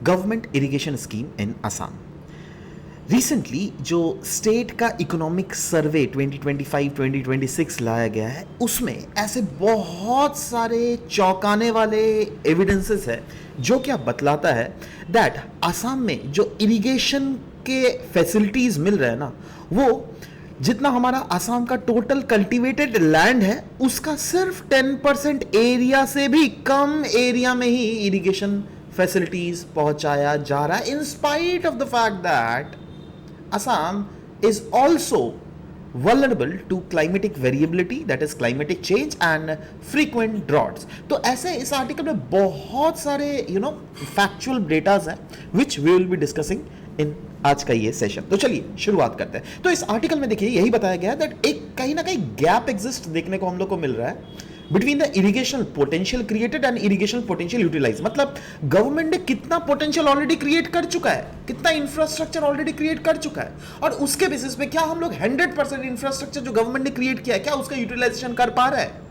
Government irrigation scheme in Assam. Recently जो state का economic survey 2025-2026 लाया गया है, उसमें ऐसे बहुत सारे चौंकाने वाले एविडेंसेस है जो क्या बतलाता है दैट असम में जो इरिगेशन के फैसिलिटीज मिल रहे हैं ना, वो जितना हमारा असम का टोटल कल्टीवेटेड लैंड है उसका सिर्फ 10% एरिया से भी कम एरिया में ही इरिगेशन फैसिलिटीज पहुंचाया जा रहा है, in spite of the fact that Assam is also vulnerable to climatic variability, that is climatic change and frequent droughts. तो ऐसे इस आर्टिकल में बहुत सारे factual datas हैं which we will be discussing in आज का ये सेशन। तो चलिए शुरुआत करते हैं। तो इस आर्टिकल में देखिए यही बताया गया है दैट एक कहीं ना कहीं गैप एग्जिस्ट देखने को हम लोग को मिल रहा है between the irrigation potential created and irrigation potential utilise. मतलब गवर्नमेंट ने कितना पोटेंशियल ऑलरेडी क्रिएट कर चुका है, कितना इंफ्रास्ट्रक्चर ऑलरेडी क्रिएट कर चुका है, और उसके बेसिस पे क्या हम लोग 100% इंफ्रास्ट्रक्चर जो गवर्नमेंट ने क्रिएट किया है क्या उसका यूटिलाइजेशन कर पा रहा है।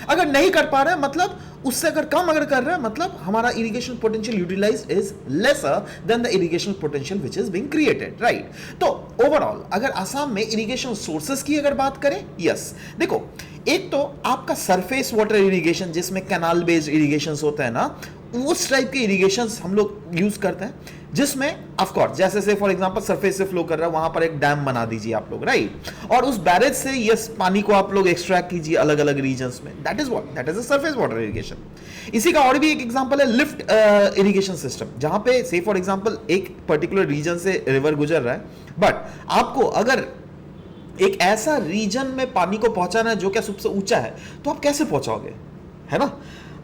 अगर नहीं कर पा रहा है मतलब उससे अगर कम अगर कर रहा है मतलब हमारा irrigation potential utilised is lesser than the irrigation potential which is being created, right. तो ओवरऑल अगर असम में इरिगेशन सोर्सेस की अगर बात करें, यस देखो एक तो आपका सरफेस वाटर इरिगेशन जिसमें कैनाल बेस्ड इरिगेशन होता है ना, उस टाइप के इरिगेशन हम लोग यूज करते हैं जिसमें ऑफ कोर्स जैसे से फॉर एग्जांपल सरफेस से फ्लो कर रहा है वहां पर एक डैम बना दीजिए आप लोग, राइट, और उस बैरेज से यस पानी को आप लोग एक्सट्रैक्ट कीजिए अलग अलग रीजन्स में, that is a surface water irrigation. इसी का और भी एक एग्जांपल है लिफ्ट इरिगेशन सिस्टम, जहां पे से फॉर एग्जांपल एक पर्टिकुलर रीजन से रिवर गुजर रहा है बट आपको अगर एक ऐसा रीजन में पानी को पहुंचाना है जो क्या सबसे ऊंचा है, तो आप कैसे पहुंचाओगे, है ना,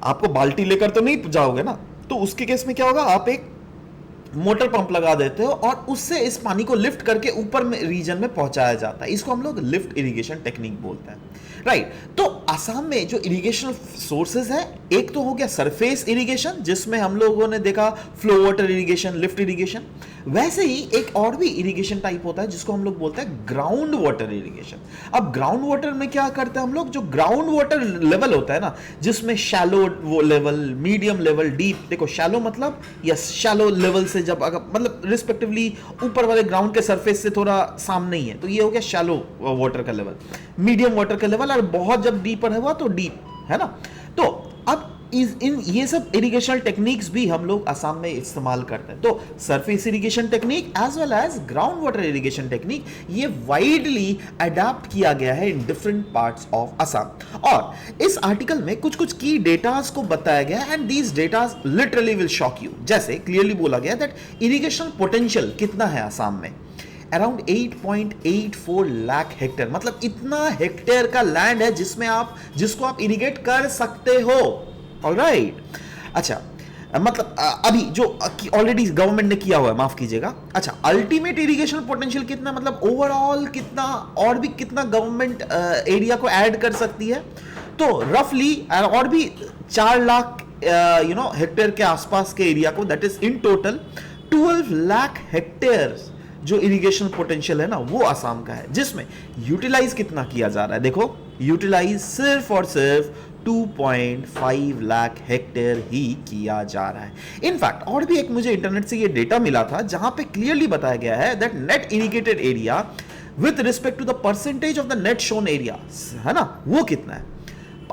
आपको बाल्टी लेकर तो नहीं जाओगे ना। तो उसके केस में क्या होगा, आप एक मोटर पंप लगा देते हो और उससे इस पानी को लिफ्ट करके ऊपर में रीजन में पहुंचाया जाता है, इसको हम लोग लिफ्ट इरिगेशन टेक्निक बोलते हैं, राइट। तो असम में जो इरिगेशन सोर्सेज है, एक तो हो गया सरफेस इरिगेशन जिसमें हम लोगों ने देखा flow water irrigation, lift irrigation, वैसे ही एक और भी इरिगेशन टाइप होता है जिसको हम लोग बोलते हैं ग्राउंड वाटर इरिगेशन। अब ग्राउंड वाटर में क्या करते हैं हम लोग, जो ग्राउंड वाटर लेवल होता है ना, जिसमें shallow level, medium level, deep, देखो शैलो मतलब यस शैलो लेवल से जब अगर मतलब रिस्पेक्टिवली ऊपर वाले ग्राउंड के सरफेस से थोड़ा सामने ही है तो ये हो गया शैलो वाटर का लेवल, मीडियम वाटर का लेवल, और बहुत जब डीपर है तो डीप, है ना। तो अब इन ये सब इरिगेशन टेक्निक्स भी हम लोग असम में इस्तेमाल करते हैं। तो surface irrigation technique as well as ground water irrigation technique ये वाइडली अडॉप्ट किया गया है in different parts of Assam. और इस आर्टिकल में कुछ कुछ की डेटास को बताया गया and these datas literally will shock you. जैसे क्लियरली बोला गया दैट इरिगेशन पोटेंशियल कितना है असम में, अराउंड 8.84 लाख हेक्टेयर, मतलब इतना हेक्टेयर का लैंड है जिसको आप इरिगेट कर सकते हो, ऑलराइट। अच्छा मतलब अभी जो ऑलरेडी गवर्नमेंट ने किया हुआ है, माफ कीजिएगा। अच्छा अल्टीमेट इरिगेशन पोटेंशियल कितना, मतलब ओवरऑल कितना और भी कितना गवर्नमेंट एरिया को ऐड कर सकती है, तो रफली और भी 4 लाख हेक्टेयर के आसपास के एरिया को, that is in total 12 lakh hectare जो इरिगेशन पोटेंशियल है ना वो असम का है, जिसमें यूटिलाइज कितना किया जा रहा है, देखो यूटिलाइज सिर्फ और सिर्फ 2.5 लाख हेक्टेयर ही किया जा रहा है। इनफैक्ट और भी एक मुझे इंटरनेट से ये डेटा मिला था जहां पे क्लियरली बताया गया है that net irrigated area with respect to the percentage of the net sown area, है ना, वो कितना है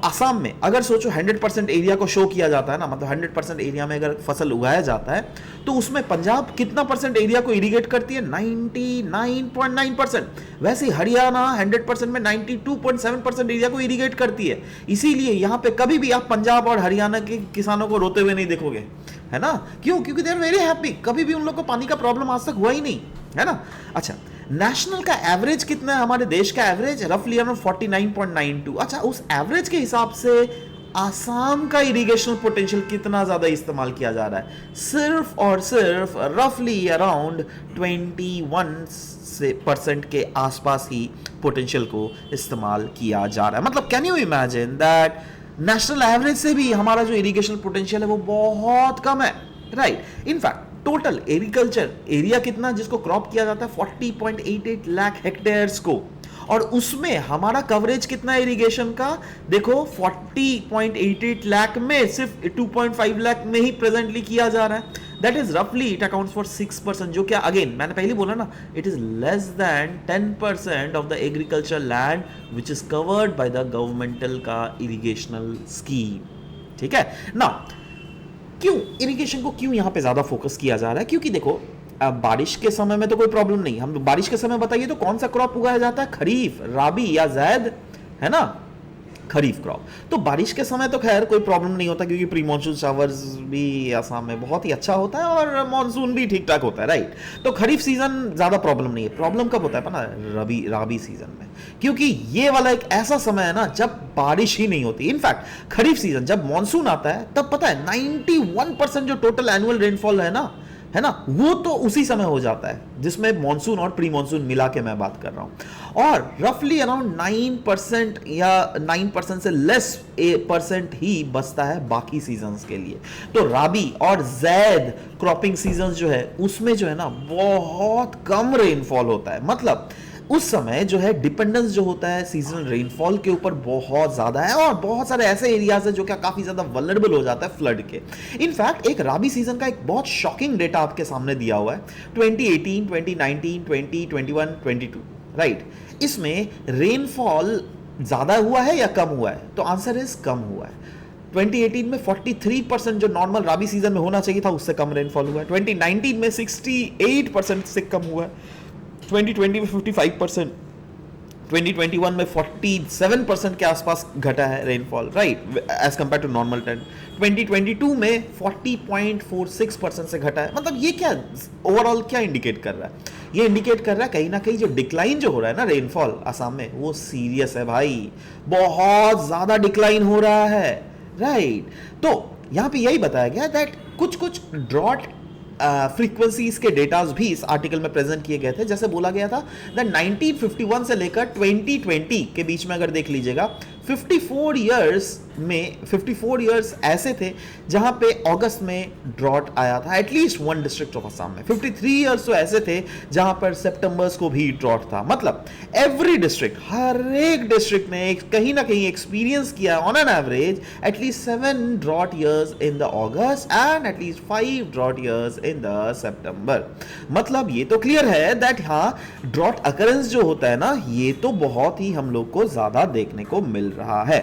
असम में। अगर सोचो 100% एरिया को शो किया जाता है ना, मतलब 100% एरिया में अगर फसल उगाया जाता है तो उसमें पंजाब कितना परसेंट एरिया को इरिगेट करती है, 99.9%। वैसे हरियाणा 100% में 92.7% एरिया को इरिगेट करती है। इसीलिए यहां पे कभी भी आप पंजाब और हरियाणा के किसानों को रोते हुए नहीं देखोगे, है ना, क्यों, क्योंकि दे आर वेरी हैप्पी, कभी भी उन लोग को पानी का प्रॉब्लम आज तक हुआ ही नहीं, है ना। अच्छा नेशनल का एवरेज कितना है, हमारे देश का एवरेज रफली अराउंड 49.92। अच्छा उस एवरेज के हिसाब से आसाम का इरिगेशन पोटेंशियल कितना ज्यादा इस्तेमाल किया जा रहा है, सिर्फ और सिर्फ रफली अराउंड 21% के आसपास ही पोटेंशियल को इस्तेमाल किया जा रहा है। मतलब can you imagine that national average से भी हमारा जो इरिगेशन पोटेंशियल है वो बहुत कम है, right. In fact total agriculture area कितना जिसको क्रॉप किया जाता है 40.88 लाख हेक्टेयर्स को, और उसमें हमारा कवरेज कितना है इरिगेशन का, देखो 40.88 लाख में सिर्फ 2.5 लाख में ही प्रेजेंटली किया जा रहा है। दैट इज रफली इट अकाउंट्स फॉर 6%, जो क्या अगेन मैंने पहले बोला ना, it is less than 10% of the agriculture land which is covered by the governmental का इरिगेशनल स्कीम। ठीक है ना, क्यों इरिगेशन को क्यों यहां पे ज्यादा फोकस किया जा रहा है? क्योंकि देखो अब बारिश के समय में तो कोई प्रॉब्लम नहीं, हम बारिश के समय बताइए तो कौन सा क्रॉप उगाया जाता है? खरीफ, राबी या जैद, है ना, खरीफ क्रॉप। तो बारिश के समय तो खैर कोई प्रॉब्लम नहीं होता क्योंकि प्री मॉनसून शावर्स भी आसाम में बहुत ही अच्छा होता है और मॉनसून भी ठीक ठाक होता है, राइट। तो खरीफ सीजन ज्यादा प्रॉब्लम नहीं है। प्रॉब्लम कब होता है ना, राबी सीजन में, क्योंकि ये वाला एक ऐसा समय है ना जब बारिश ही नहीं होती। इनफैक्ट खरीफ सीजन जब मॉनसून आता है तब पता है 91% जो टोटल एनुअल रेनफॉल है ना, वो तो उसी समय हो जाता है जिसमें मॉनसून और प्री मॉनसून मिला के मैं बात कर रहा हूं। और रफली अराउंड 9% या 9% से लेस परसेंट ही बचता है बाकी सीजन्स के लिए। तो राबी और जैद क्रॉपिंग सीजन जो है उसमें जो है ना बहुत कम रेनफॉल होता है। मतलब उस समय जो है डिपेंडेंस जो होता है सीजनल रेनफॉल के ऊपर बहुत ज्यादा है और बहुत सारे ऐसे एरियाज है जो क्या काफी ज्यादा वल्नरेबल हो जाता है फ्लड के। इनफैक्ट एक राबी सीजन का एक बहुत शॉकिंग डेटा आपके सामने दिया हुआ है 2018, 2019, 2021, 22, राइट। इसमें रेनफॉल ज्यादा हुआ है या कम हुआ है? तो आंसर इज कम हुआ है। 2018 में 43% जो नॉर्मल राबी सीजन में होना चाहिए था उससे कम रेनफॉल हुआ है। 2019 में 68% से कम हुआ है। 2020 में 55%, 2021 में 47% के आसपास घटा है rainfall, right, as compare to normal trend. 2022 में 40.46% से घटा है। मतलब ये क्या ओवरऑल क्या इंडिकेट कर रहा है? ये इंडिकेट कर रहा है कहीं ना कहीं जो डिक्लाइन जो हो रहा है ना रेनफॉल आसाम में वो सीरियस है भाई, बहुत ज्यादा डिक्लाइन हो रहा है, राइट। तो यहां पे यही बताया गया दैट कुछ कुछ ड्रॉट फ्रीक्वेंसीज के डेटाज भी इस आर्टिकल में प्रेजेंट किए गए थे। जैसे बोला गया था दैट 1951 से लेकर 2020 के बीच में अगर देख लीजिएगा 54 इयर्स ऐसे थे जहां पे अगस्त में ड्रॉट आया था at least one district of Assam में। 53 इयर्स तो ऐसे थे जहां पर सितंबर्स को भी ड्रॉट था। मतलब एवरी डिस्ट्रिक्ट, हर एक डिस्ट्रिक्ट ने कहीं ना कहीं एक्सपीरियंस किया on an average at least 7 drought years in the August and at least 5 drought years in the September. मतलब ये तो क्लियर है दैट हाँ ड्रॉट अकरेंस जो होता है ना ये तो बहुत ही हम लोग को ज्यादा देखने को मिल रहा है।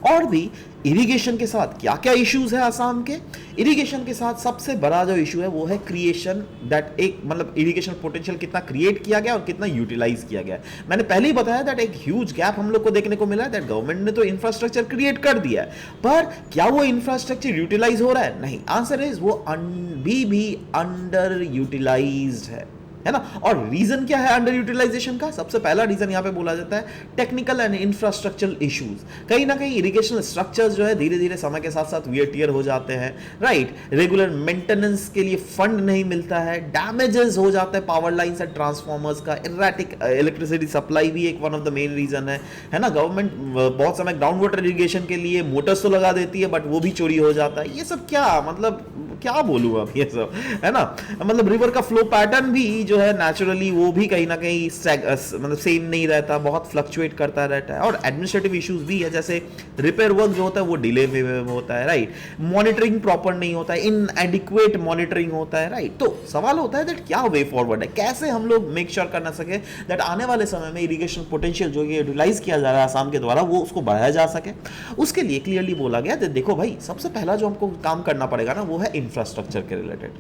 और भी इरिगेशन के साथ क्या क्या इश्यूज है आसाम के? इरिगेशन के साथ सबसे बड़ा जो इशू है वो है क्रिएशन, दैट एक मतलब इरिगेशन पोटेंशियल कितना क्रिएट किया गया और कितना यूटिलाइज किया गया। मैंने पहले ही बताया दैट एक ह्यूज गैप हम लोग को देखने को मिला है। दैट गवर्नमेंट ने तो इंफ्रास्ट्रक्चर क्रिएट कर दिया है पर क्या वो इंफ्रास्ट्रक्चर यूटिलाइज हो रहा है? नहीं। आंसर इज वो भी अंडर यूटिलाइज्ड है ना। और रीजन क्या है अंडर यूटिलाइजेशन का? सबसे पहला रीजन यहां पे बोला जाता है टेक्निकल एंड इंफ्रास्ट्रक्चरल इश्यूज। कहीं ना कहीं इरिगेशन स्ट्रक्चर्स जो है धीरे धीरे समय के साथ साथ वियर टियर हो जाते हैं, राइट। रेगुलर मेंटेनेंस के लिए फंड नहीं मिलता है, डैमेजेस हो जाते हैं पावर लाइंस एंड ट्रांसफॉर्मर्स का, इरेटिक इलेक्ट्रिसिटी सप्लाई भी एक one of the main reason है ना। गवर्नमेंट बहुत समय ग्राउंड वाटर इरिगेशन के लिए मोटर्स तो लगा देती है बट वो भी चोरी हो जाता है। ये सब क्या मतलब क्या बोलूं अब ये सब, है ना। मतलब रिवर का फ्लो पैटर्न भी जो है नेचुरली वो भी कहीं ना कहीं मतलब सेम नहीं रहता, बहुत फ्लक्चुएट करता रहता है। और एडमिनिस्ट्रेटिव इश्यूज भी है, जैसे रिपेयर वर्क जो होता है वो डिले में होता है, राइट। मॉनिटरिंग प्रॉपर नहीं होता है, इनएडिक्वेट मॉनिटरिंग होता है, राइट। तो सवाल होता है दैट क्या वे फॉरवर्ड है, कैसे हम लोग मेक श्योर करना सके दैट आने वाले समय में इरिगेशन पोटेंशियल जो ये यूटिलाइज किया जा रहा है आसाम के द्वारा वो उसको बढ़ाया जा सके। उसके लिए क्लियरली बोला गया देखो भाई सबसे पहला जो हमको काम करना पड़ेगा ना वो है इंफ्रास्ट्रक्चर के रिलेटेड।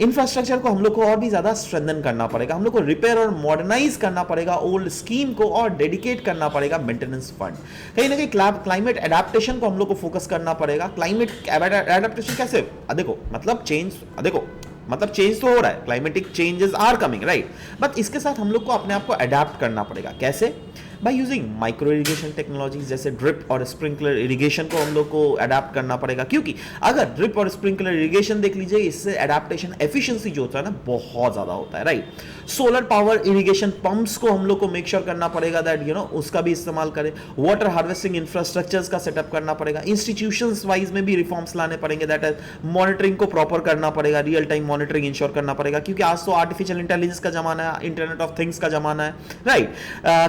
इंफ्रास्ट्रक्चर को हम लोग को और भी ज्यादा स्ट्रेंथन करना पड़ेगा, हम लोग को रिपेयर और मॉडर्नाइज करना पड़ेगा ओल्ड स्कीम को और डेडिकेट करना पड़ेगा मेंटेनेंस फंड। कहीं ना कहीं क्लाइमेट एडेप्टेशन को हम लोग को फोकस करना पड़ेगा। क्लाइमेट एडेप्टेशन कैसे? देखो मतलब चेंज तो हो रहा है, climatic changes are coming, right. But इसके साथ हम लोग को अपने आप को अडेप्ट करना पड़ेगा। कैसे? By using micro irrigation technologies जैसे ड्रिप और स्प्रिंकलर इरिगेशन को हम लोग को अडेप्ट करना पड़ेगा। क्योंकि अगर ड्रिप और स्प्रिंकलर इरिगेशन देख लीजिए इससे एडेप्टेशन एफिशिएंसी जो होता है ना बहुत ज्यादा होता है, right. Solar power irrigation pumps को हम लोग को मेक श्योर करना पड़ेगा दैट उसका भी इस्तेमाल करें। वाटर हार्वेस्टिंग इंफ्रास्ट्रक्चर्स का सेटअप करना पड़ेगा। इंस्टीट्यूशंस वाइज में भी रिफॉर्म्स लाने पड़ेंगे, दैट इज मॉनिटरिंग को प्रॉपर करना पड़ेगा, रियल टाइम मॉनिटरिंग इंश्योर करना पड़ेगा। क्योंकि आज तो आर्टिफिशियल इंटेलिजेंस का जमाना है, इंटरनेट ऑफ थिंग्स का जमाना है, right.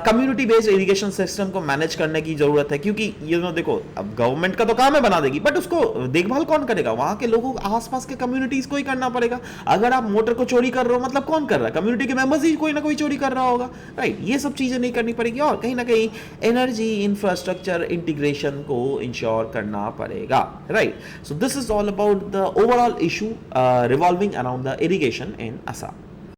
Community based based irrigation system को मैनेज करने की जरूरत है, क्योंकि देखो अब गवर्नमेंट का तो काम है बना देगी, बट उसको देखभाल कौन करेगा? वहां के लोगों, आसपास के कम्युनिटीज को ही करना पड़ेगा। अगर आप मोटर को चोरी कर रहे हो, मतलब कौन कर रहा है? कम्युनिटी के मेंबर्स ही कोई ना कोई चोरी कर रहा होगा, राइट? ये सब चीजें नहीं करनी पड़ेगी, और कहीं ना कहीं एनर्जी इंफ्रास्ट्रक्चर इंटीग्रेशन को इंश्योर करना पड़ेगा, right? So this is all about the overall issue revolving around the irrigation in Assam.